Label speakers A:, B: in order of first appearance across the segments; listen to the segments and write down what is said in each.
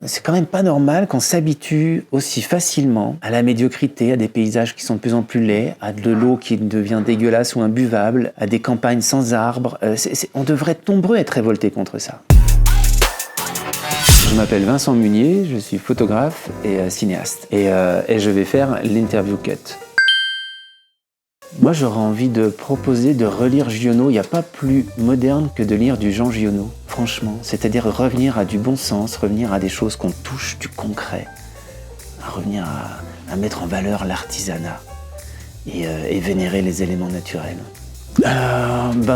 A: C'est quand même pas normal qu'on s'habitue aussi facilement à la médiocrité, à des paysages qui sont de plus en plus laids, à de l'eau qui devient dégueulasse ou imbuvable, à des campagnes sans arbres. On devrait être nombreux à être révoltés contre ça. Je m'appelle Vincent Munier, je suis photographe et cinéaste. Et je vais faire l'interview cut. Moi, j'aurais envie de proposer de relire Giono. Il n'y a pas plus moderne que de lire du Jean Giono, franchement. C'est-à-dire revenir à du bon sens, revenir à des choses qu'on touche, du concret. Revenir à mettre en valeur l'artisanat et vénérer les éléments naturels.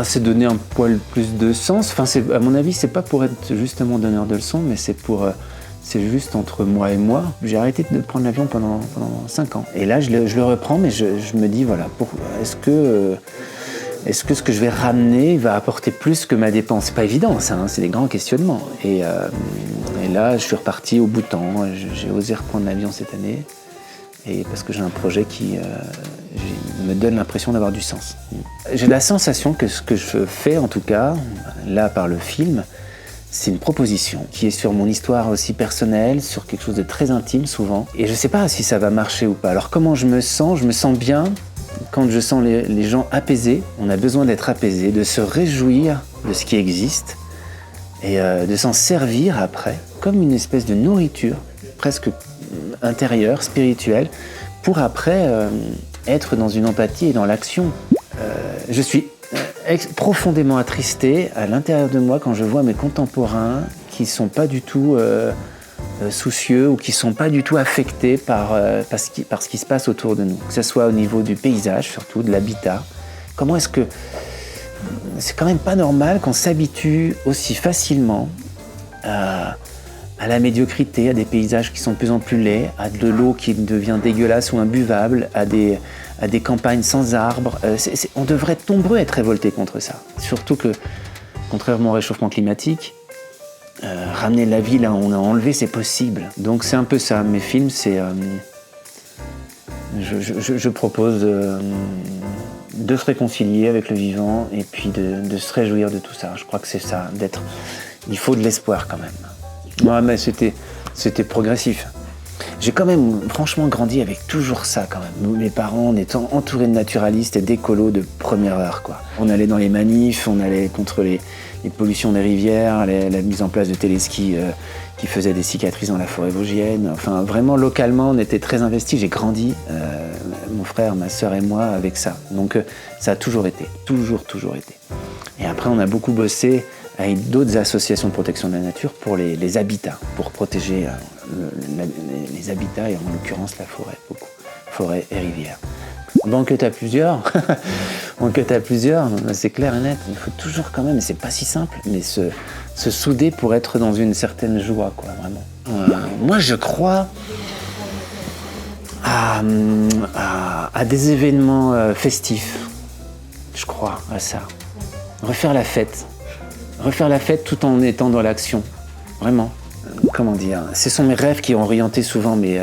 A: C'est donner un poil plus de sens. Enfin, à mon avis, c'est pas pour être justement donneur de leçons, mais c'est juste entre moi et moi. J'ai arrêté de prendre l'avion pendant 5 ans. Et là, je le reprends, mais je me dis, voilà, est-ce que ce que je vais ramener va apporter plus que ma dépense? C'est pas évident, ça, hein, c'est des grands questionnements. Et là, je suis reparti au Bhoutan. J'ai osé reprendre l'avion cette année. Et parce que j'ai un projet qui me donne l'impression d'avoir du sens. J'ai la sensation que ce que je fais, en tout cas, là, par le film, c'est une proposition qui est sur mon histoire aussi personnelle, sur quelque chose de très intime souvent. Et je ne sais pas si ça va marcher ou pas. Alors comment je me sens bien quand je sens les gens apaisés. On a besoin d'être apaisé, de se réjouir de ce qui existe et de s'en servir après, comme une espèce de nourriture, presque intérieure, spirituelle, pour après être dans une empathie et dans l'action. Je suis profondément attristé à l'intérieur de moi quand je vois mes contemporains qui ne sont pas du tout soucieux ou qui ne sont pas du tout affectés par ce qui se passe autour de nous, que ce soit au niveau du paysage, surtout de l'habitat. Comment est-ce que... C'est quand même pas normal qu'on s'habitue aussi facilement à la médiocrité, à des paysages qui sont de plus en plus laids, à de l'eau qui devient dégueulasse ou imbuvable, à des campagnes sans arbres. On devrait être nombreux à être révoltés contre ça. Surtout que, contrairement au réchauffement climatique, ramener la vie là où on a enlevé, c'est possible. Donc c'est un peu ça. Mes films, c'est... Je propose de se réconcilier avec le vivant et puis de se réjouir de tout ça. Je crois que c'est ça, il faut de l'espoir quand même. Ouais, mais c'était progressif. J'ai quand même franchement grandi avec toujours ça quand même. Mes parents, en étant entourés de naturalistes et d'écolos de première heure, quoi. On allait dans les manifs, on allait contre les pollutions des rivières, la mise en place de téléskis qui faisaient des cicatrices dans la forêt vosgienne. Enfin, vraiment, localement, on était très investis. J'ai grandi, mon frère, ma sœur et moi, avec ça. Donc, ça a toujours été. Toujours été. Et après, on a beaucoup bossé avec d'autres associations de protection de la nature pour les habitats, pour protéger les habitats et en l'occurrence la forêt, beaucoup. Forêt et rivière. Bon, que t'as plusieurs, c'est clair et net. Il faut toujours quand même, et c'est pas si simple, mais se souder pour être dans une certaine joie, quoi, vraiment. Moi, je crois à des événements festifs. Je crois à ça. Refaire la fête tout en étant dans l'action. Vraiment. Comment dire? Ce sont mes rêves qui ont orienté souvent mes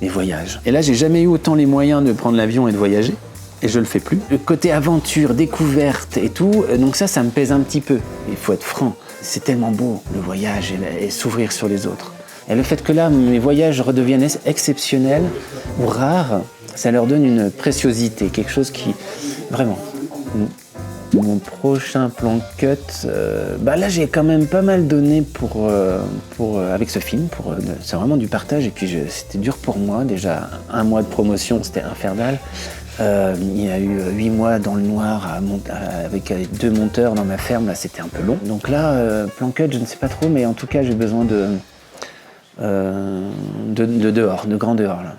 A: voyages. Et là, j'ai jamais eu autant les moyens de prendre l'avion et de voyager. Et je le fais plus. Le côté aventure, découverte et tout, donc ça me pèse un petit peu. Il faut être franc. C'est tellement beau, le voyage et s'ouvrir sur les autres. Et le fait que là, mes voyages redeviennent exceptionnels ou rares, ça leur donne une préciosité, quelque chose qui... Vraiment... Mon prochain plan cut, là j'ai quand même pas mal donné avec ce film. C'est vraiment du partage et puis c'était dur pour moi. Déjà 1 mois de promotion, c'était infernal. Il y a eu 8 mois dans le noir avec 2 monteurs dans ma ferme, là c'était un peu long. Donc là, plan cut, je ne sais pas trop, mais en tout cas j'ai besoin de dehors, de grand dehors là.